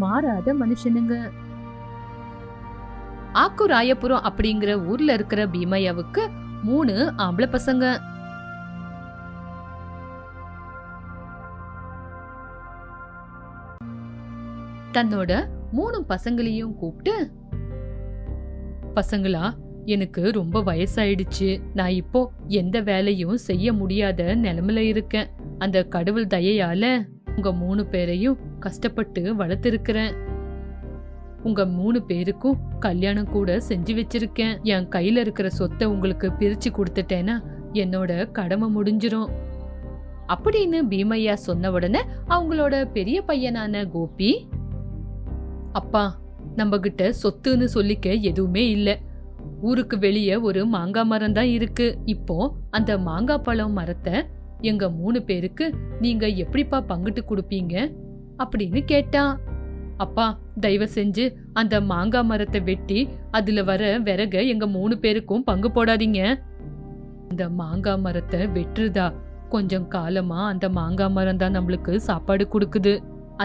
மாறாத மனுஷனுங்க. ஆக்குராயபுரம் அப்படிங்கிற ஊர்ல இருக்கிற பீமையாவுக்கு 3 ஆம்பளை பசங்க. தன்னோட 3 பசங்களையும் கூப்பிட்டு, பசங்களா, எனக்கு ரொம்ப வயசாயிடுச்சு. நான் இப்போ எந்த வேலையும் செய்ய முடியாத நிலைமையில இருக்கேன். அந்த கடவுள் தயையால உங்க 3 பேரையும் கஷ்டப்பட்டு வளர்த்திருக்கிறேன். உங்க 3 பேருக்கும் கல்யாணம் கூட செஞ்சு வச்சிருக்கேன். என் கையில இருக்கிற சொத்தை உங்களுக்கு பிரிச்சு கொடுத்துட்டேன்னா என்னோட கடமை முடிஞ்சிரும் அப்படின்னு பீமையா சொன்ன உடனே அவங்களோட பெரிய பையனான கோபி, அப்பா, நம்ம கிட்ட சொத்துன்னு சொல்லிக்க எதுவுமே இல்ல. ஊருக்கு வெளியே ஒரு மாங்காய் மரம் தான் இருக்கு. இப்போ அந்த மாங்காய் பழம் மரத்தை எங்க 3 பேருக்கு நீங்க எப்படிப்பா பங்கிட்டு கொடுப்பீங்க அப்படின்னு கேட்டான். அப்பா, தயவு செஞ்சு அந்த மாங்காய் மரத்தை வெட்டி அதுல வர விறக எங்க 3 பேருக்கும் பங்கு போடாதீங்க. அந்த மாங்காய் மரத்தை வெட்டுறதா? கொஞ்சம் காலமா அந்த மாங்காய் மரம் தான் நம்மளுக்கு சாப்பாடு கொடுக்குது.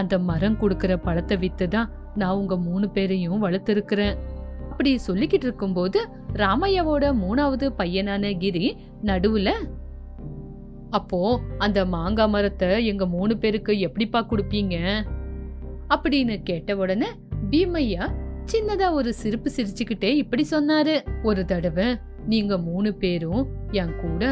அந்த மரம் கொடுக்கற பழத்தை வித்துதான் நான் உங்க 3 பேரையும் வளர்த்திருக்கிறேன். அப்படி சொல்லிக்கிட்டு இருக்கும்போது ராமையாவோட 3வது பையனான கிரி நடுவுல, அப்போ அந்த மாங்காய் மரத்தை எங்க 3 பேருக்கு எப்படிப்பா கொடுப்பீங்க அப்படின்னு கேட்ட உடனே பீமையா சின்னதா ஒரு சிரிப்பு சிரிச்சுக்கிட்டே இப்படி சொன்னாரு. ஒரு தடவை நீங்க 3 பேரும் என் கூட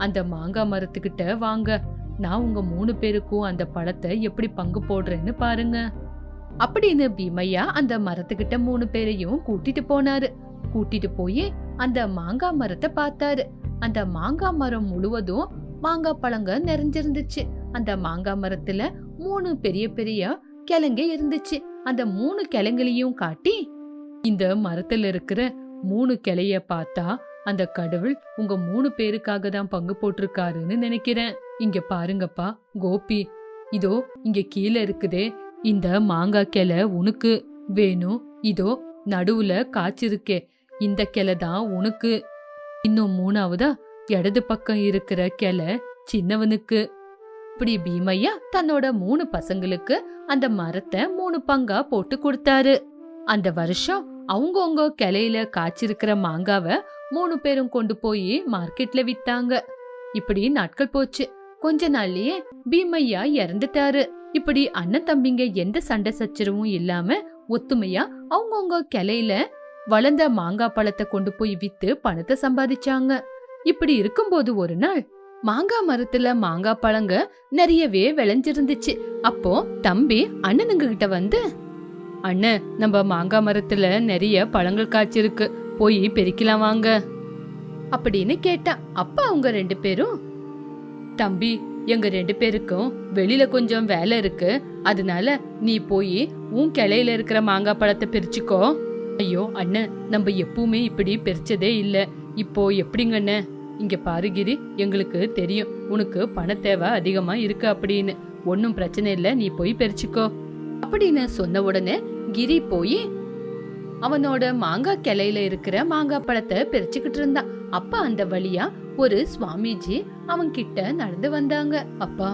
அந்த மாங்காய் மரத்துக்கிட்ட வாங்க. நான் உங்க 3 பேருக்கும் அந்த பழத்தை எப்படி பங்கு போடுறேன்னு பாருங்க அப்படின்னு பீமையா அந்த மரத்துக்கிட்ட 3 பேரையும் கூட்டிட்டு போனாரு. கூட்டிட்டு போய் அந்த மாங்காய் மரத்தை பார்த்தாரு. அந்த மாங்காய் மரம் முழுவதும் மாங்காய் பழங்க நிறைஞ்சிருந்துச்சு. அந்த மாங்காய் மரத்துல 3 பெரிய பெரிய கிழங்கு இருந்துச்சு. அந்த 3 கிழங்குலையும் காட்டி, இந்த மரத்துல இருக்கிற 3 கிளைய பார்த்தா அந்த கடவுள் உங்க 3 பேருக்காக தான் பங்கு போட்டிருக்காருன்னு நினைக்கிறேன். இங்க பாருங்கப்பா கோபி, இதோ இங்க கீழே இருக்குதே இந்த மாங்காய் கிளை உனக்கு வேணும். இதோ நடுவுல காய்ச்சிருக்கே இந்த கிளை தான் உனக்கு. இன்னும் 3வதா இடது பக்கம் இருக்கிற கிளை சின்னவனுக்கு. இப்படி பீமையா தன்னோட 3 பசங்களுக்கு அந்த மரத்தை 3 பங்கா போட்டு கொடுத்தாரு. அந்த வருஷம் அவங்கவுங்க கிளையில காய்ச்சிருக்கிற மாங்காவை 3 பேரும் கொண்டு போய் மார்க்கெட்ல வித்தாங்க. இப்படி நாட்கள் போச்சு. கொஞ்ச நாள்லயே பீமையா இறந்துட்டாரு. இப்படி அண்ணன் தம்பிங்க எந்த சண்டை சச்சரவும் இல்லாம ஒத்துமையா அவங்கவுங்க கிளையில வளர்ந்த மாங்காய் பழத்தை கொண்டு போய் வித்து பணத்தை சம்பாதிச்சாங்க. இப்படி இருக்கும்போது ஒரு நாள் மாங்காய் மரத்துல மாங்காய் பழங்க நிறையவே விளைஞ்சிருந்துச்சு. அப்போ தம்பி அண்ணனுங்க கிட்ட வந்து, அண்ணன், நம்ம மாங்காய் மரத்துல நிறைய பழங்கள் காய்ச்சிருக்கு, போய் பெருக்கலாம் வாங்க அப்படின்னு கேட்டா. அப்பா அவங்க 2 பேரும், தம்பி, எங்க 2 பேருக்கும் வெளியில கொஞ்சம் வேலை இருக்கு, அதனால நீ போய் உன் கிளையில இருக்கிற மாங்காய் பழத்தை பிரிச்சுக்கோ. ஐயோ அண்ணன், நம்ம எப்பவுமே இப்படி பிரிச்சதே இல்ல, இப்போ எப்படிங்கண்ணே? இங்க பாரு கிரி, எங்களுக்கு தெரியும் உனக்கு பண தேவை அதிகமா இருக்கு அப்படின்னு. ஒன்னும் பிரச்சனை இல்ல, நீ போய் பறிச்சுக்கோ அப்படின்னு சொன்ன உடனே கிரி போய் அவனோட மாங்காய் கிளையில இருக்கிற மாங்காய் பழத்தை பறிச்சுக்கிட்டு இருந்தான். அப்ப அந்த வழியா ஒரு சுவாமிஜி அவன் கிட்ட நடந்து வந்தாங்க. அப்பா,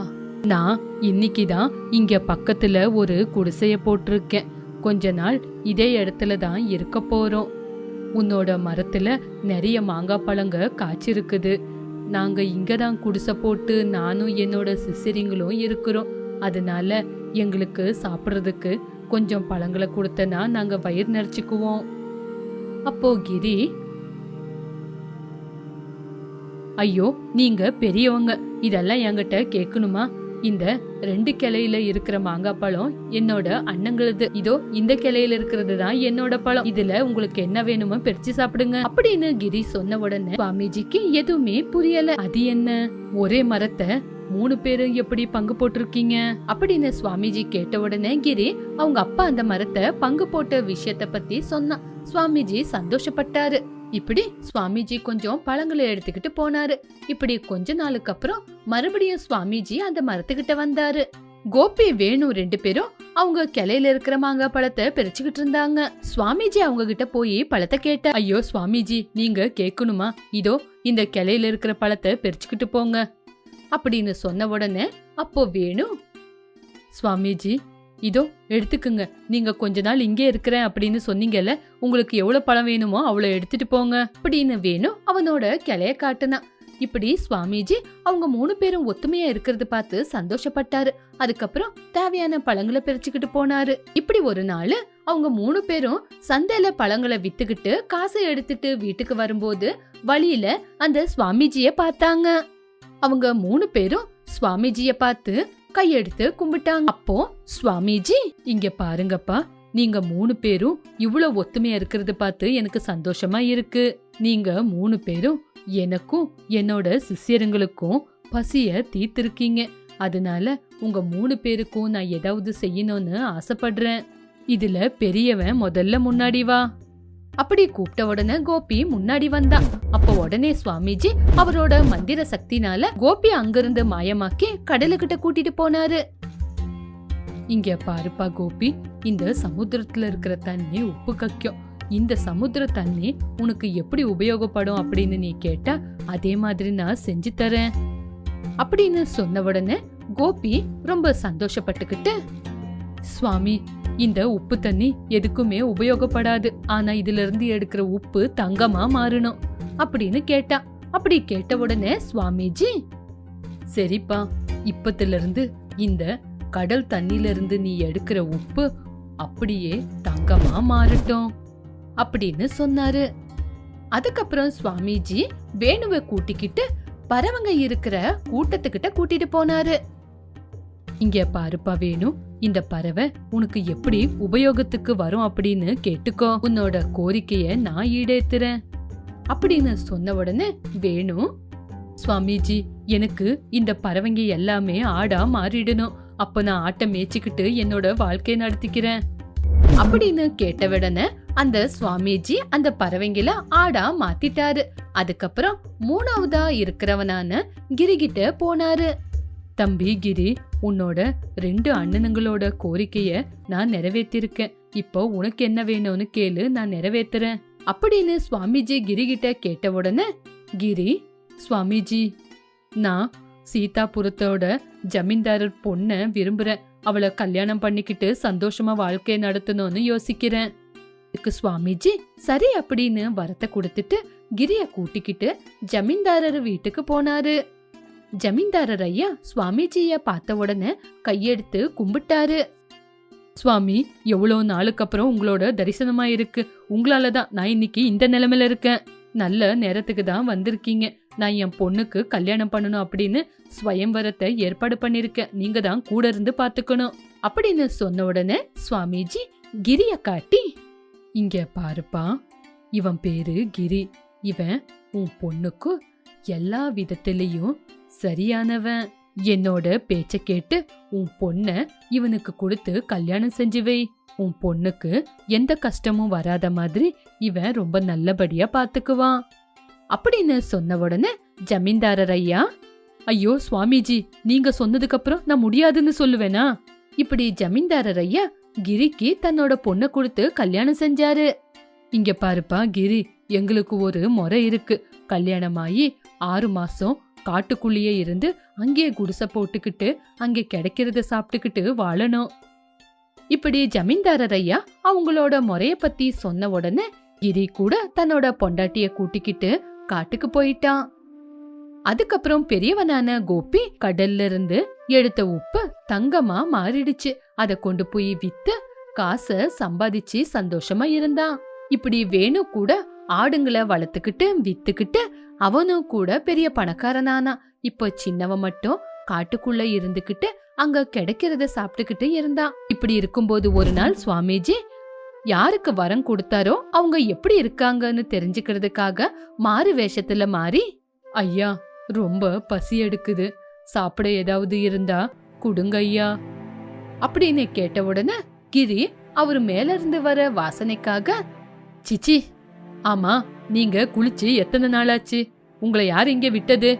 நான் இன்னைக்குதான் இங்க பக்கத்துல ஒரு குடிசைய போட்டிருக்கேன். கொஞ்ச நாள் இதே இடத்துல தான் இருக்க போறோம். உன்னோட மரத்துல நிறைய மாங்காய் பழங்க காய்ச்சிருக்குது. நாங்க இங்கதான் குடிசை போட்டு நானும் என்னோட சிசிரிங்களும் இருக்கிறோம். அதனால எங்களுக்கு சாப்பிடுறதுக்கு கொஞ்சம் பழங்களை கொடுத்தனா நாங்க வயிறு நிறைச்சுக்குவோம். அப்போ கிரி, ஐயோ நீங்க பெரியவங்க, இதெல்லாம் என்கிட்ட கேட்கணுமா? இந்த 2 கிளையில இருக்கிற மாங்காய் பழம் என்னோட அண்ணங்களது. இதோ இந்த கிளையில இருக்கிறது தான் என்னோட பழம். இதுல உங்களுக்கு என்ன வேணுமோ பிரிச்சு சாப்பிடுங்க அப்படின்னு கிரி சொன்ன உடனே சுவாமிஜிக்கு எதுவுமே புரியல. அது என்ன, ஒரே மரத்தை 3 பேரும் எப்படி பங்கு போட்டிருக்கீங்க அப்படின்னு சுவாமிஜி கேட்ட உடனே கிரி அவங்க அப்பா அந்த மரத்தை பங்கு போட்ட விஷயத்த பத்தி சொன்னா. சுவாமிஜி சந்தோஷப்பட்டாரு. இப்படி சுவாமிஜி கொஞ்சம் பழங்களை எடுத்துக்கிட்டு போனாரு. இப்படி கொஞ்ச நாளுக்கு அப்புறம் மறுபடியும் சுவாமிஜி அந்த மரத்துக்கிட்ட வந்தாரு. கோபி வேணு 2 பேரும் அவங்க கிளையில இருக்கிற மாங்காய் பழத்தை பிரிச்சுக்கிட்டு இருந்தாங்க. சுவாமிஜி அவங்க கிட்ட போய் பழத்தை கேட்ட. ஐயோ சுவாமிஜி, நீங்க கேட்கணுமா? இதோ இந்த கிளையில இருக்கிற பழத்தை பிரிச்சுக்கிட்டு போங்க அப்படின்னு சொன்ன உடனே அப்போ வேணு, சுவாமிஜி, இதோ எடுத்துக்குங்க. நீங்க கொஞ்ச நாள் இங்கே இருக்கிறேன் அப்படின்னு சொன்னீங்கல்ல, உங்களுக்கு எவ்வளவு பழம் வேணுமோ அவ்வளவு எடுத்துட்டு போங்க அப்படின்னு வேணு அவனோட கிளைய காட்டுனான். இப்படி சுவாமிஜி அவங்க 3 பேரும் ஒத்துமையா இருக்கிறது பார்த்து சந்தோஷப்பட்டாரு. அதுக்கப்புறம் தேவையான பழங்களை பிரிச்சுக்கிட்டு போனாரு. இப்படி ஒரு நாள் அவங்க 3 பேரும் சந்தையில பழங்களை வித்துக்கிட்டு காசை எடுத்துட்டு வீட்டுக்கு வரும்போது வழியில அந்த சுவாமிஜிய பார்த்தாங்க. அவங்க 3 பேரும் சுவாமிஜிய பார்த்து கையெடுத்து கும்பிட்டாங்க. அப்போ சுவாமிஜி, இங்க பாருங்கப்பா, நீங்க 3 பேரும் இவ்வளவு ஒத்துமையா இருக்கிறது பார்த்து எனக்கு சந்தோஷமா இருக்கு. நீங்க 3 பேரும் எனக்கும் என்னோட சிஷ்யருங்களுக்கும் பசிய தீர்த்திருக்கீங்க. அதனால உங்க 3 பேருக்கும் நான் ஏதாவது செய்யணும்னு ஆசைப்படுறேன். இதுல பெரியவன் முதல்ல முன்னாடி வா. அப்படி கூப்பிட்ட உடனே கோபி முன்னாடி வந்தான். அப்ப உடனே சுவாமிஜி அவரோட மந்திர சக்தினால கோபி அங்கிருந்து மாயமாக்கி கடலுக்கிட்ட கூட்டிட்டு போனாரு. இங்க பாருப்பா கோபி, இந்த சமுத்திரத்துல இருக்கிற தண்ணி உப்பு கக்கும். இந்த சமுத்திர தண்ணி உனக்கு எப்படி உபயோகப்படும் அப்படின்னு நீ கேட்டா அதே மாதிரி நான் செஞ்சு தரேன் அப்படின்னு சொன்ன உடனே கோபி ரொம்ப சந்தோஷப்பட்டுக்கிட்டு, சுவாமி, இந்த உப்பு தண்ணி எதுக்குமே உபயோகப்படாது. ஆனா இதுல இருந்து எடுக்கிற உப்பு தங்கமா மாறணும் அப்படின்னு கேட்டா. அப்படி கேட்ட உடனே சுவாமிஜி, சரிப்பா, இப்பத்துல இருந்து இந்த கடல் தண்ணில இருந்து நீ எடுக்கிற உப்பு அப்படியே தங்கமா மாறட்டும் அப்படின்னு சொன்னாரு. அதுக்கப்புறம் சுவாமிஜி வேணுவை கூட்டிக்கிட்டு பறவைங்க இருக்கிற கூட்டத்துக்கிட்ட கூட்டிட்டு போனாரு. இங்க பாருப்பா வேணு, இந்த பறவை உனக்கு எப்படி உபயோகத்துக்கு வரும் அப்படின்னு கேட்டுக்கோ. உன்னோட கோரிக்கைய நான் ஈடேத்துறேன் அப்படின்னு சொன்ன உடனே வேணு, சுவாமிஜி, எனக்கு இந்த பறவைங்க எல்லாமே ஆடா மாறிடணும். அப்ப நான் ஆட்டை மேய்ச்சிக்கிட்டு என்னோட வாழ்க்கையை நடத்திக்கிறேன் அப்படின்னு கேட்ட உடனே அந்த சுவாமிஜி அந்த பறவைங்கள ஆடா மாத்திட்டாரு. அதுக்கப்புறம் 3ஆவதா இருக்கிறவனான கிரிகிட்ட போனாரு. தம்பி கிரி, உன்னோட 2 அண்ணனுங்களோட கோரிக்கைய நான் நிறைவேற்றிருக்கேன். இப்போ உனக்கு என்ன வேணும்னு கேளு, நான் நிறைவேத்துறேன் அப்படின்னு சுவாமிஜி கிரிகிட்ட கேட்ட உடனே கிரி, சுவாமிஜி, நான் சீதாபுரத்தோட ஜமீன்தாரர் பொண்ண விரும்புறேன். அவளை கல்யாணம் பண்ணிக்கிட்டு சந்தோஷமா வாழ்க்கையை நடத்தணும்னு யோசிக்கிறேன். இதுக்கு சுவாமிஜி சரி அப்படின்னு வரத்தை கொடுத்துட்டு கிரிய கூட்டிக்கிட்டு ஜமீன்தாரர் வீட்டுக்கு போனாரு. ஜமீன்தாரர் ஐயா சுவாமிஜிய பார்த்த உடனே கையெடுத்து கும்பிட்டாரு. சுவாமி, எவ்வளவு நாளுக்கு அப்புறம் உங்களோட தரிசனமா இருக்கு. உங்களாலதான் நான் இன்னைக்கு இந்த நிலைமையில இருக்கேன். நல்ல நேரத்துக்கு தான் வந்திருக்கீங்க. நான் என் பொண்ணுக்கு கல்யாணம் பண்ணணும் அப்படின்னு ஸ்வயம்வரத்தை ஏற்பாடு பண்ணிருக்கேன். நீங்க தான் கூட இருந்து பாத்துக்கணும் அப்படின்னு சொன்ன உடனே சுவாமிஜி கிரிய காட்டி, இங்க பாருப்பா, இவன் பேரு கிரி. இவன் உன் பொண்ணுக்கு எல்லா விதத்திலையும் சரியானவன். என்னோட பேச்ச கேட்டு உன் பொண்ண இவனுக்கு கொடுத்து கல்யாணம் செஞ்சு வை. உன் பொண்ணுக்கு எந்த கஷ்டமும் வராத மாதிரி இவன் ரொம்ப நல்லபடியா பாத்துக்குவான் அப்படின்னு சொன்ன உடனே ஜமீன்தாரர் ஐயா, ஐயோ சுவாமிஜி, நீங்க சொன்னதுக்கு அப்புறம் நான் முடியாதுன்னு சொல்லுவேனா? இப்படி ஜமீன்தாரர் ஐயா கிரிக்கு தன்னோட பொண்ணை கொடுத்து கல்யாணம் செஞ்சாரு. இங்க பாருப்பா கிரி, எங்களுக்கு ஒரு முறை இருக்கு. கல்யாணமாயி 6 மாசம் காட்டுக்குள்ளேயே இருந்து அங்கே குடிசை போட்டுக்கிட்டு அங்கே கிடைக்கிறத சாப்பிட்டுக்கிட்டு வாழணும். இப்படி ஜமீன்தாரர் ஐயா அவங்களோட முறைய பத்தி சொன்ன உடனே கிரி கூட தன்னோட பொண்டாட்டிய கூட்டிக்கிட்டு காட்டுக்கு போயிட்டான். அதுக்கப்புறம் பெரியவனான கோபி கடல்ல இருந்து எடுத்த உப்பு தங்கமா மாறிடுச்சு. அத கொண்டு போய் வித்து காசை சம்பாதிச்சு சந்தோஷமா இருந்தான். இப்படி வேணு கூட ஆடுங்களை வளர்த்துக்கிட்டு வித்துக்கிட்டு அவனும் கூட பெரிய பணக்காரனானா. இப்போ சின்னவன் மட்டும் காட்டுக்குள்ள இருந்துகிட்டு அங்க கிடைக்கிறத சாப்பிட்டுக்கிட்டு இருந்தான். இப்படி இருக்கும்போது ஒரு நாள் சுவாமிஜி யாருக்கு வரம் கொடுத்தாரோ அவங்க எப்படி இருக்காங்கன்னு தெரிஞ்சுக்கிறதுக்காக மாறு வேஷத்துல மாறி, ஐயா, ரொம்ப பசி எடுக்குது, சாப்பிட ஏதாவது இருந்தா குடுங்க ஐயா அப்படின்னு கேட்ட உடனே கிரி அவரு மேல இருந்து வர வாசனைக்காக, சிச்சி, ஆமா, நீங்க குளிச்சு எத்தனை நாளாச்சு? உங்களை யாரு இங்க விட்டது?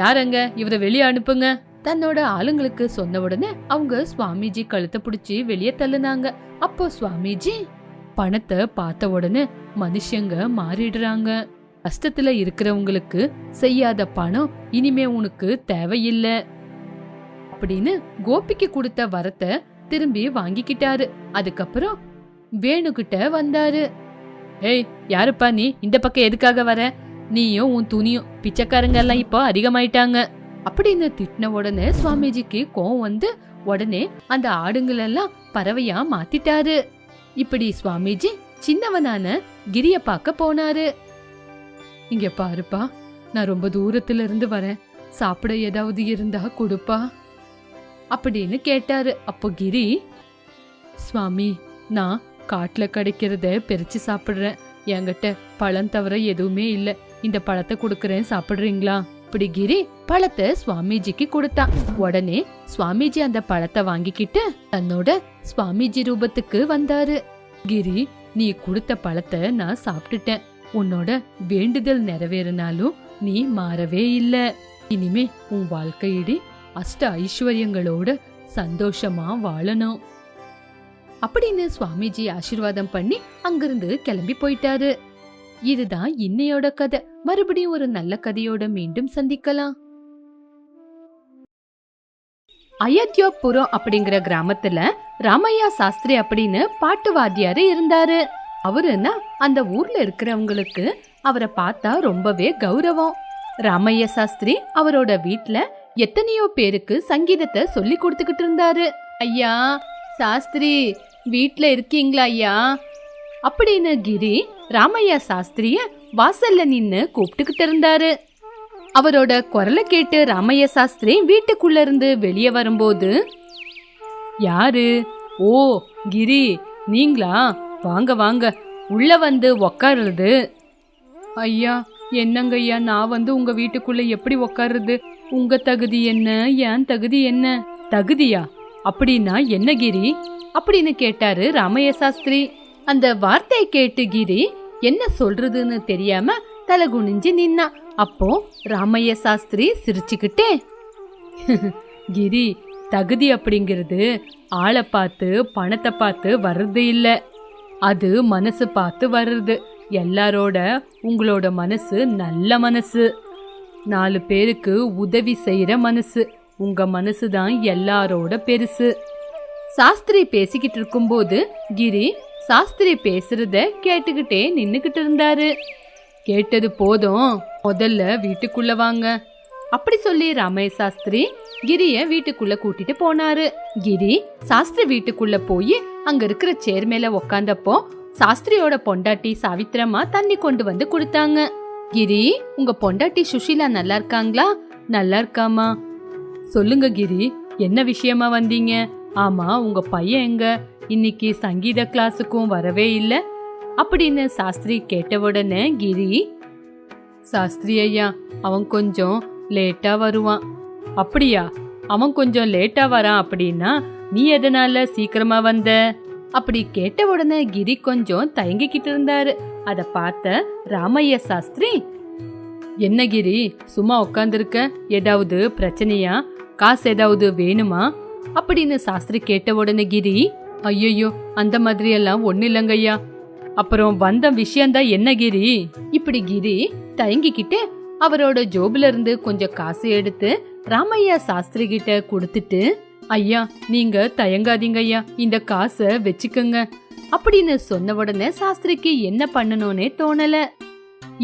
யாரங்க இவரை வெளியே அனுப்புங்க தன்னோட ஆளுங்களுக்கு சொன்ன உடனே அவங்க சுவாமிஜி கழுத்தை பிடிச்சி வெளியே தள்ளுனாங்க. அப்போ சுவாமிஜி, பணத்தை பார்த்த உடனே மனுஷங்க மாறிடுறாங்க. கஷ்டத்துல இருக்கிறவங்களுக்கு செய்யாத பணம் இனிமே உனக்கு தேவையில்லை அப்படின்னு கோபிக்கு கொடுத்த வரத்தை திரும்பி வாங்கிக்கிட்டாரு. அதுக்கப்புறம் வேணுகிட்ட வந்தாரு. ஏய், யாருப்பா நீ? இந்த பக்கம் எதுக்காக வர? நீயும் உன் துணியும் பிச்சைக்காரங்க எல்லாம் இப்போ அதிகமாயிட்டாங்க அப்படின்னு திட்டின உடனே சுவாமிஜிக்கு கோவம் வந்து உடனே அந்த ஆடுங்களெல்லாம் பறவையா மாத்திட்டாரு. இப்படி சுவாமிஜி சின்னவனான கிரிய பார்க்க போனாரு. இங்க பாருப்பா, நான் ரொம்ப தூரத்துல இருந்து வரேன், சாப்பிட ஏதாவது இருந்தா கொடுப்பா அப்படின்னு கேட்டாரு. அப்போ கிரி, சுவாமி, நான் காட்டுல கிடைக்கிறத பிரிச்சு சாப்பிடுறேன், என்கிட்ட பழம் தவிர எதுவுமே இல்ல, இந்த பழத்தை கொடுக்கறேன், சாப்பிடுறீங்களா? இப்படி கிரி பழத்தை சுவாமிஜிக்கு கொடுத்தான். உடனே சுவாமிஜி அந்த பழத்தை வாங்கிக்கிட்டு தன்னோட சுவாமிஜி ரூபத்துக்கு வந்தாரு. கிரி, நீ கொடுத்த பழத்தை நான் சாப்பிட்டுட்டேன், உன்னோட வேண்டுதல் நிறைவேறினாலும் நீ மாறவே இல்ல, இனிமே உன் வாழ்க்கையிடி அஷ்ட ஐஸ்வர்யங்களோட சந்தோஷமா வாழணும் அப்படின்னு சுவாமிஜி ஆசீர்வாதம் பண்ணி அங்கிருந்து கிளம்பி போயிட்டாரு. இதுதான் இன்னையோட கதை. மறுபடியும் ஒரு நல்ல கதையோட மீண்டும் சந்திக்கலாம். அயோத்தியாபுரம் அப்படிங்கிற கிராமத்துல ராமையா சாஸ்திரி அப்படின்னு பாட்டு வாத்தியாரு இருந்தாரு. அவருன்னா அந்த ஊர்ல இருக்கிறவங்களுக்கு அவரை பார்த்தா ரொம்பவே கௌரவம். ராமையா சாஸ்திரி அவரோட வீட்ல எத்தனையோ பேருக்கு சங்கீதத்தை சொல்லி கொடுத்துக்கிட்டு இருந்தாரு. ஐயா சாஸ்திரி, வீட்ல இருக்கீங்களா ஐயா அப்படின்னு கிரி ராமையா சாஸ்திரிய வாசல்ல நின்னு கூப்பிட்டுக்கிட்டு இருந்தாரு. அவரோட குரலை கேட்டு ராமையா சாஸ்திரி வீட்டுக்குள்ள இருந்து வெளியே வரும்போது, யாரு? ஓ கிரி, நீங்களா? வாங்க வாங்க, உள்ள வந்து உக்காருது. ஐயா, என்னங்க ஐயா, நான் வந்து உங்க வீட்டுக்குள்ள எப்படி உக்காருது? உங்க தகுதி என்ன, என் தகுதி என்ன? தகுதியா? அப்படின்னா என்ன கிரி அப்படின்னு கேட்டாரு ராமையா சாஸ்திரி. அந்த வார்த்தையை கேட்டு கிரி என்ன சொல்றதுன்னு தெரியாம தலை குனிஞ்சு நின்னா. அப்போ ராமையா சாஸ்திரி சிரிச்சுக்கிட்டே, கிரி, தகுதி அப்படிங்கிறது ஆளை பார்த்து பணத்தை பார்த்து வர்றது இல்ல, அது மனசு பார்த்து வர்றது. எல்லாரோட உங்களோட மனசு நல்ல மனசு, 4 பேருக்கு உதவி செய்யற மனசு, உங்க மனசுதான் எல்லாரோட பெருசு. சாஸ்திரி பேசிக்கிட்டு இருக்கும்போது கிரி சாஸ்திரி பேசுறத கேட்டுக்கிட்டே நின்னுகிட்டு இருந்தாரு. கேட்டது போதும், முதல்ல வீட்டுக்குள்ள வாங்க அப்படி சொல்லி ராமையா சாஸ்திரி கிரிய வீட்டுக்குள்ள கூட்டிட்டு போனாரு. கிரி சாஸ்திரி வீட்டுக்குள்ள போய் அங்க இருக்கிற சேர் மேல உக்காந்தப்போ சாஸ்திரியோட பொண்டாட்டி சாவித்திரமா தண்ணி கொண்டு வந்து கொடுத்தாங்க. கிரி, உங்க பொண்டாட்டி சுஷீலா நல்லா இருக்காங்களா? நல்லா இருக்காமா. சொல்லுங்க கிரி, என்ன விஷயமா வந்தீங்க? ஆமா, உங்க பையன் எங்க? இன்னைக்கு சங்கீத கிளாஸுக்கும் வரவே இல்ல அப்படின்னு சாஸ்திரி கேட்ட உடனே கிரி, சாஸ்திரி ஐயா, அவன் கொஞ்சம் லேட்டா வருவான். அப்படியா? அவன் கொஞ்சம் லேட்டா வரான் அப்படின்னா நீ எதனால சீக்கிரமா வந்த? அப்படி கேட்ட உடனே கிரி கொஞ்சம் தயங்கிக்கிட்டு இருந்தாரு. அத பார்த்த ராமையா சாஸ்திரி, என்ன கிரி சும்மா உட்காந்துருக்க, ஏதாவது பிரச்சனையா? காசு ஏதாவது வேணுமா அப்படின்னு சாஸ்திரி கேட்ட உடனே கிரி, ஐயோ அந்த மாதிரி எல்லாம் ஒண்ணு இல்லைங்கய்யா. அப்புறம் வந்த விஷயம்தான் என்ன கிரி? இப்படி கிரி தயங்கிக்கிட்டு அவரோட ஜோபுல இருந்து கொஞ்சம் காசு எடுத்து ராமையா சாஸ்திரி கிட்ட கொடுத்துட்டு, ஐயா நீங்க தயங்காதீங்க ஐயா, இந்த காசை வச்சுக்கோங்க அப்படின்னு சொன்ன உடனே சாஸ்திரிக்கு என்ன பண்ணணும்னே தோணல.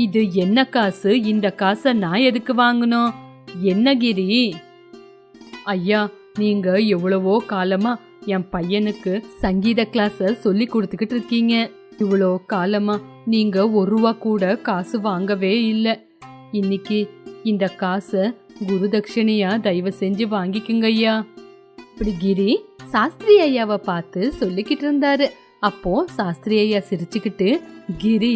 இது என்ன காசு? இந்த காசை நான் எதுக்கு வாங்கணும்? என்ன கிரி? ஐயா, நீங்க எவ்வளவோ காலமா என் பையனுக்கு சங்கீத கிளாஸ சொல்லி கொடுத்துக்கிட்டு இருக்கீங்க. இவ்வளோ காலமா நீங்க 1 ரூபா கூட காசு வாங்கவே இல்ல. இன்னைக்கு இந்த காசை குருதட்சணையா தயவு செஞ்சு வாங்கிக்குங்க ஐயா. இப்படி கிரி சாஸ்திரி ஐயாவை பார்த்து சொல்லிக்கிட்டு இருந்தாரு. அப்போ சாஸ்திரி ஐயா சிரிச்சுக்கிட்டு, கிரி,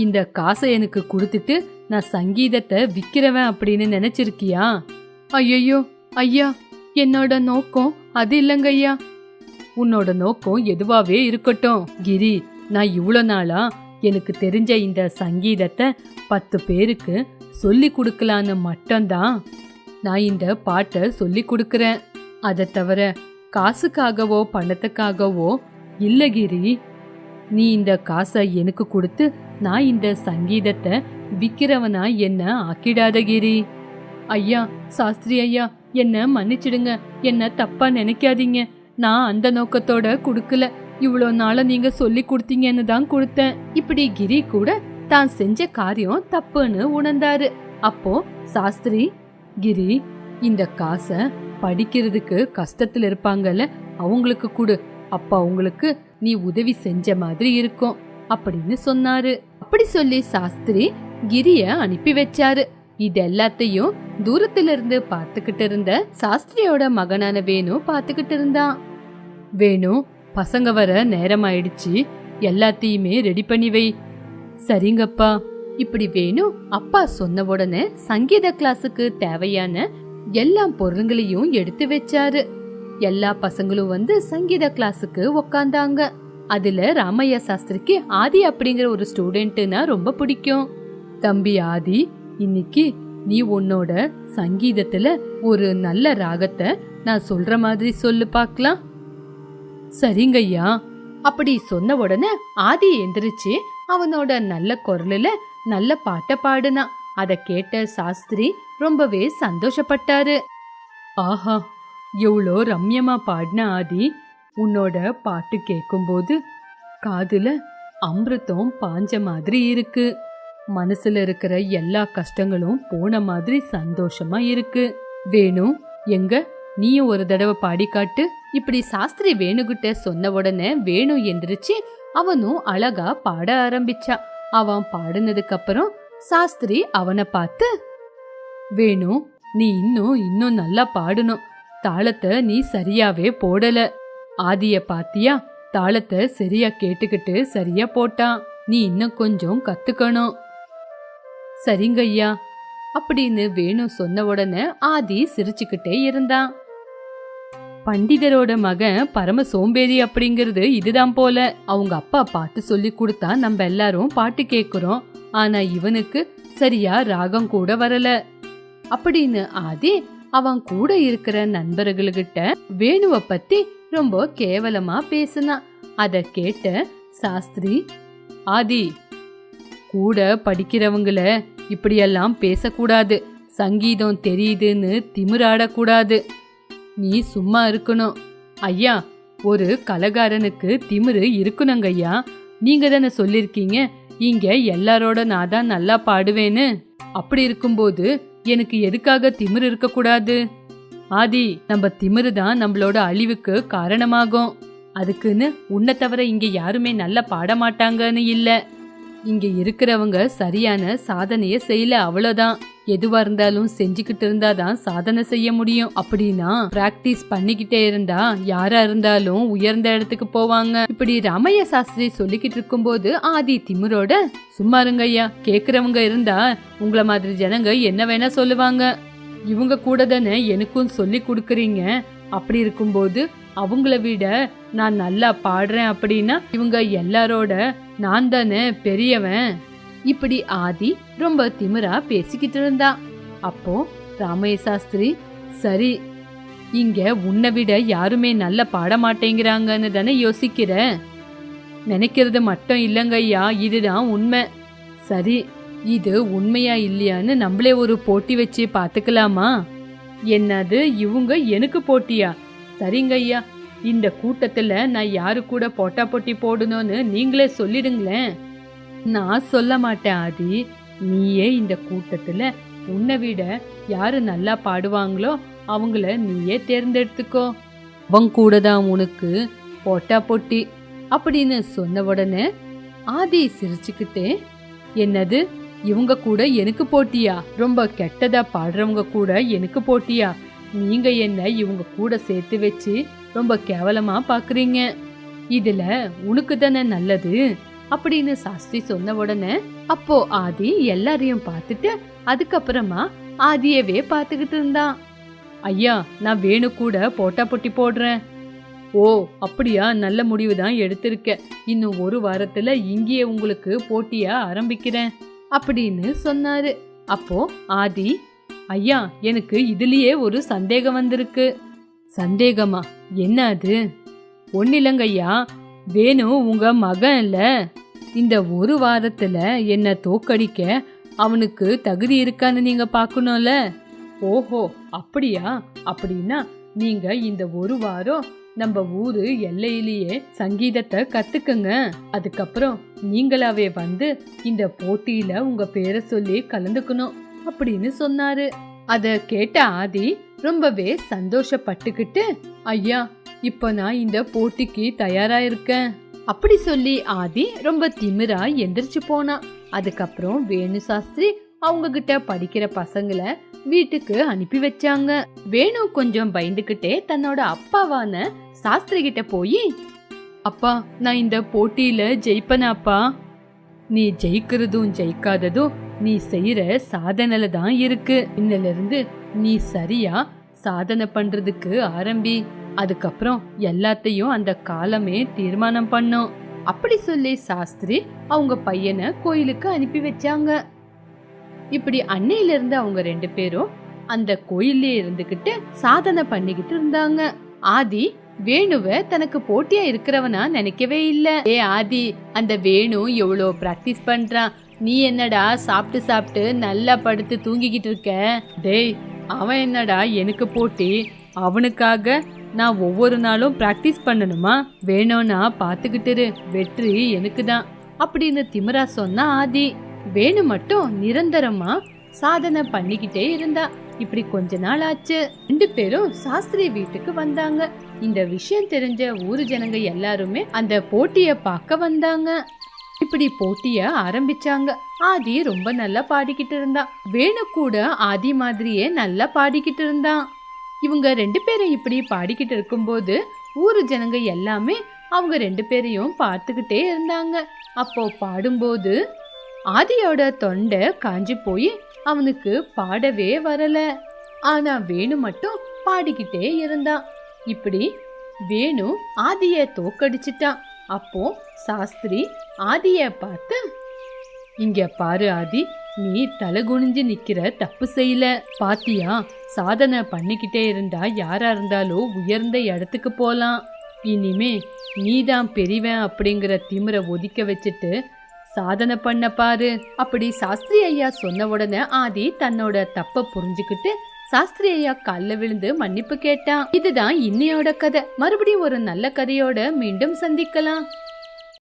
இந்த காசை எனக்கு கொடுத்துட்டு நான் சங்கீதத்தை விக்கிறவன் அப்படின்னு நினைச்சிருக்கியா? ஐயோ ஐயா, என்னோட நோக்கம் அது இல்லைங்க ஐயா. உன்னோட நோக்கம் எதுவாவே இருக்கட்டும் கிரி, நான் இவ்வளோ நாளா எனக்கு தெரிஞ்ச இந்த சங்கீதத்தை 10 பேருக்கு சொல்லி கொடுக்கலான்னு மட்டும்தான் நான் இந்த பாட்டை சொல்லி கொடுக்கறேன். அதை தவிர காசுக்காகவோ பணத்துக்காகவோ இல்ல கிரி. நீ இந்த காசை எனக்கு கொடுத்து நான் இந்த சங்கீதத்தை விக்கிறவனா என்ன ஆக்கிடாத கிரி. ஐயா சாஸ்திரி ஐயா, என்ன மன்னிச்சிடுங்க, என்ன தப்பா நினைக்காதீங்க. நான் அந்த நோக்கத்தோட குடுக்கல, இவ்வளோ நாள நீங்க சொல்லி கொடுத்தீங்கன்னு தான் கொடுத்தேன். இப்படி கிரி கூட தான் செஞ்ச காரியம் தப்புன்னு உணர்ந்தாரு. அப்போ சாஸ்திரி, கிரி, இந்த காசை படிக்கிறதுக்கு கஷ்டத்துல இருப்பாங்கல்ல அவங்களுக்கு கொடு, அப்ப அவங்களுக்கு நீ உதவி செஞ்ச மாதிரி இருக்கும் அப்படின்னு சொன்னாரு. அப்படி சொல்லி சாஸ்திரி கிரிய அனுப்பி வச்சாரு. இது எல்லாத்தையும் தூரத்துல இருந்து பாத்துக்கிட்டு இருந்த சாஸ்திரியோட மகனான வேணு பாத்துக்கிட்டு இருந்தான். வேணு, பசங்க வர நேரம் ஆயிடுச்சு, எல்லாத்தையுமே ரெடி பண்ணி வை. சரிங்கப்பா. இப்படி வேணு அப்பா சொன்ன உடனே சங்கீத கிளாஸுக்கு தேவையான எல்லா பொருள்களையும் எடுத்து வச்சாரு. எல்லா பசங்களும் வந்து சங்கீத கிளாஸுக்கு உக்காந்தாங்க. அதுல ராமையா சாஸ்திரிக்கு ஆதி அப்படிங்கிற ஒரு ஸ்டூடெண்ட்னா ரொம்ப பிடிக்கும். தம்பி ஆதி, இன்னைக்கு நீ உன்னோட சங்கீதத்துல ஒரு நல்ல ராகத்தை நான் சொல்ற மாதிரி சொல்லு பாக்கலாம். சரிங்கய்யா. அப்படி சொன்ன உடனே ஆதி எந்திரிச்சு அவனோட நல்ல குரல்ல நல்ல பாட்ட பாடுனா. அத கேட்ட சாஸ்திரி ரொம்பவே சந்தோஷப்பட்டாரு. ஆஹா, எவ்வளோ ரம்யமா பாடின ஆதி. உன்னோட பாட்டு கேட்கும்போது காதுல அமிர்தம் பாஞ்ச மாதிரி இருக்கு. மனசுல இருக்கிற எல்லா கஷ்டங்களும் போன மாதிரி சந்தோஷமா இருக்கு. வேணு, எங்க நீயும் ஒரு தடவை பாடி காட்டு. இப்படி சாஸ்திரி வேணுகிட்ட சொன்ன உடனே வேணு எந்திரிச்சு அவனும் அழகா பாட ஆரம்பிச்சா. அவன் பாடினதுக்கு அப்புறம் சாஸ்திரி அவனை பார்த்து, வேணு, நீ இன்னும் நல்லா பாடணும். தாளத்தை நீ சரியாவே போடல. ஆதிய பாத்தியா, தாளத்தை சரியா கேட்டுக்கிட்டு சரியா போட்டான். நீ இன்னும் கொஞ்சம் கத்துக்கணும். சரிங்கய்யா அப்படின்னு வேணு சொன்ன உடனே ஆதி சிரிச்சுக்கிட்டே இருந்தான். பண்டிதரோட மகன் பரம சோம்பேறி அப்படிங்கிறது இதுதான் போல. அவங்க அப்பா பாட்டு சொல்லி கொடுத்தா நம்ம எல்லாரும் பாட்டு கேக்குறோம், ஆனா இவனுக்கு சரியா ராகம் கூட வரல அப்படின்னு ஆதி அவன் கூட இருக்கிற நண்பர்கள்கிட்ட வேணுவ பத்தி ரொம்ப கேவலமா பேசினான். அத கேட்ட சாஸ்திரி, ஆதி, கூட படிக்கிறவங்கள இப்படியெல்லாம் பேசக்கூடாது. சங்கீதம் தெரியுதுன்னு திமிராடக்கூடாது. நீ சும்மா இருக்கணும். ஐயா, ஒரு கலகாரனுக்கு திமிரு இருக்கணுங்க ஐயா. நீங்க தானே சொல்லிருக்கீங்க இங்க எல்லாரோட நான் தான் நல்லா பாடுவேன்னு. அப்படி இருக்கும்போது எனக்கு எதுக்காக திமிரு இருக்க கூடாது? ஆதி, நம்ம திமிரு தான் நம்மளோட அழிவுக்கு காரணமாகும். அதுக்குன்னு உன்னை தவிர இங்க யாருமே நல்லா பாட மாட்டாங்கன்னு இல்ல. இங்க இருக்கிறவங்க சரியான சாதனைய செய்யல, அவ்வளவுதான். எதுவா இருந்தாலும் செஞ்சுக்கிட்டு இருந்தாதான் சாதனை செய்ய முடியும். அப்படின்னா பிராக்டிஸ் பண்ணிக்கிட்டே இருந்தா யாரா இருந்தாலும் உயர்ந்த இடத்துக்கு போவாங்க. இப்படி ராமையா சாஸ்திரி சொல்லிக்கிட்டு இருக்கும்போது ஆதி திமிரோட, சும்மா இருங்க ஐயா, கேக்குறவங்க இருந்தா உங்கள மாதிரி ஜனங்க என்ன வேணா சொல்லுவாங்க. இவங்க கூட தானே எனக்கும் சொல்லி கொடுக்கறீங்க. அப்படி இருக்கும்போது அவங்கள விட நான் நல்லா பாடுறேன் அப்படின்னா இவங்க எல்லாரோட நான் தானே பெரியவன். இப்படி ஆதி ரொம்ப திமிரா பேசிக்கிட்டு இருந்தா. அப்போ ராமைய சாஸ்திரி, சரி, இங்க உன்னை விட யாருமே நல்லா பாட மாட்டேங்கிறாங்கன்னு தானே யோசிக்கிற. நினைக்கிறது மட்டும் இல்லைங்கய்யா, இதுதான் உண்மை. சரி, இது உண்மையா இல்லையான்னு நம்மளே ஒரு போட்டி வச்சு பாத்துக்கலாமா? என்னது, இவங்க எனக்கு போட்டியா? சரிங்க ஐயா, இந்த கூட்டத்துல நான் யாரு கூட போட்டா போட்டி போடணும்னு நீங்களே சொல்லிடுங்களேன். நான் சொல்ல மாட்டேன் ஆதி. நீயே இந்த கூட்டத்துல உன்னை விட யாரு நல்லா பாடுவாங்களோ அவங்கள நீயே தேர்ந்தெடுத்துக்கோ. அவங்க கூட தான் உனக்கு போட்டா போட்டி அப்படின்னு சொன்ன உடனே ஆதி சிரிச்சுக்கிட்டே, என்னது, இவங்க கூட எனக்கு போட்டியா? ரொம்ப கெட்டதா பாடுறவங்க கூட எனக்கு போட்டியா? நீங்க என்ன இவங்க கூட சேர்த்து வச்சு ரொம்ப கேவலமா பாக்குறீங்க. இதுல உனக்கு தானே நல்லது அப்படின்னு சாஸ்திரி சொன்ன உடனே அப்போ ஆதி எல்லாரையும் பார்த்துட்டு அதுக்கப்புறமா ஆதியவே பார்த்துக்கிட்டு இருந்தான். ஐயா, நான் வேணு கூட போட்டா போட்டி போடுறேன். ஓ, அப்படியா? நல்ல முடிவு தான் எடுத்திருக்க. இன்னும் ஒரு வாரத்துல இங்கேயே உங்களுக்கு போட்டியா ஆரம்பிக்கிறேன் அப்படின்னு சொன்னாரு. அப்போ ஆதி, ஐயா, எனக்கு இதுலயே ஒரு சந்தேகம் வந்திருக்கு. சந்தேகமா? என்ன அது? ஒன்னிலங்க ஐயா, வேணு உங்க மகன் இல்ல. இந்த ஒரு வாரத்துல என்ன தோக்கடிக்க அவனுக்கு தகுதி இருக்கான்னு நீங்க பாக்கணும்ல. ஓஹோ, அப்படியா? அப்படின்னா நீங்க இந்த ஒரு வாரம் நம்ம ஊரு எல்லையிலேயே சங்கீதத்தை கத்துக்குங்க. அதுக்கப்புறம் நீங்களாவே வந்து இந்த போட்டியில உங்க பேரை சொல்லி கலந்துக்கணும் அப்படின்னு சொன்னாரு. அத கேட்ட ஆதி ரொம்பவே சந்தோஷப்பட்டுக்கிட்டு, ஐயா இப்ப நான் இந்த போட்டிக்கு தயாரா இருக்கேன் அப்படி சொல்லி ஆதி ரொம்ப திமிரா எந்திரிச்சு போனான். அதுக்கப்புறம் வேணு சாஸ்திரி அவங்க கிட்ட படிக்கிற பசங்களை வீட்டுக்கு அனுப்பி வச்சாங்க. வேணு கொஞ்சம் பயந்துகிட்டே தன்னோட அப்பாவான சாஸ்திரி கிட்ட போய், அப்பா நான் இந்த போட்டியில ஜெயிப்பனாப்பா. நீ ஜெயிக்கிறதும் ஜெயிக்காததும் நீ செய்யற சாதனைல தான் இருக்கு. இன்னில இருந்து நீ சரியா சாதனை பண்றதுக்கு ஆரம்பி. அதுக்கப்புறம் எல்லாத்தையும் அந்த காலமே தீர்மானம் பண்ணும் அப்படி சொல்லி சாஸ்திரி அவங்க பையனை கோயிலுக்கு அனுப்பி வச்சாங்க. இப்படி அன்னையில இருந்து அவங்க 2 பேரும் அந்த கோயிலே இருந்துகிட்டு சாதனை பண்ணிக்கிட்டு இருந்தாங்க. ஆதி வேணுவ தனக்கு போட்டியா இருக்கிறவனா நினைக்கவே இல்ல. ஆதி, அந்த வேணு எவ்வளோ பிராக்டிஸ் பண்றான், நீ என்னடா சாப்பிட்டு சாப்பிட்டு நல்லா படுத்து தூங்கிக்கிட்டு இருக்க. டேய், அவன் என்னடா எனக்கு போட்டி, அவனுக்காக நான் ஒவ்வொரு நாளும் பிராக்டிஸ் பண்ணணுமா? வேணும்னா பாத்துக்கிட்டு வெற்றி எனக்கு தான் அப்படின்னு திமிரா சொன்னா ஆதி. வேணு மட்டும் நிரந்தரமா சாதனை பண்ணிக்கிட்டே இருந்தா. இப்படி கொஞ்ச நாள் ஆச்சு. 2 பேரும் சாஸ்திரி வீட்டுக்கு வந்தாங்க. இந்த விஷயம் தெரிஞ்ச ஊரு ஜனங்க எல்லாருமே அந்த போட்டிய பார்க்க வந்தாங்க. இப்படி போட்டிய ஆரம்பிச்சாங்க. ஆதி ரொம்ப நல்லா பாடிக்கிட்டு இருந்தான். வேணு கூட ஆதி மாதிரியே நல்லா பாடிக்கிட்டு இருந்தான். இவங்க 2 பேரும் இப்படி பாடிக்கிட்டு இருக்கும்போது ஊரு ஜனங்க எல்லாமே அவங்க 2 பேரையும் பார்த்துக்கிட்டே இருந்தாங்க. அப்போ பாடும்போது ஆதியோட தொண்டை காஞ்சி போய் அவனுக்கு பாடவே வரல. ஆனா வேணு மட்டும் பாடிக்கிட்டே இருந்தான். இப்படி வேணு ஆதிய தோக்கடிச்சிட்டான். அப்போ சாஸ்திரி ஆதிய பார்த்து, இங்க பாரு ஆதி, நீ தலை குனிஞ்சு நிக்கிற தப்பு செய்யல பாத்தியா? சாதனை பண்ணிக்கிட்டே இருந்தா யாரா இருந்தாலும் உயர்ந்த இடத்துக்கு போலாம். இனிமே நீதான் பெரியவன் அப்படிங்கிற திமிரை ஒதுக்க வச்சுட்டு சாதனை பண்ண பாரு அப்படி சாஸ்திரி ஐயா சொன்ன உடனே ஆதி தன்னோட தப்ப புரிஞ்சுக்கிட்டு சாஸ்திரி ஐயா கால்ல விழுந்து மன்னிப்பு கேட்டான். இதுதான் இன்னையோட கதை. மறுபடியும் ஒரு நல்ல கதையோட மீண்டும் சந்திக்கலாம்.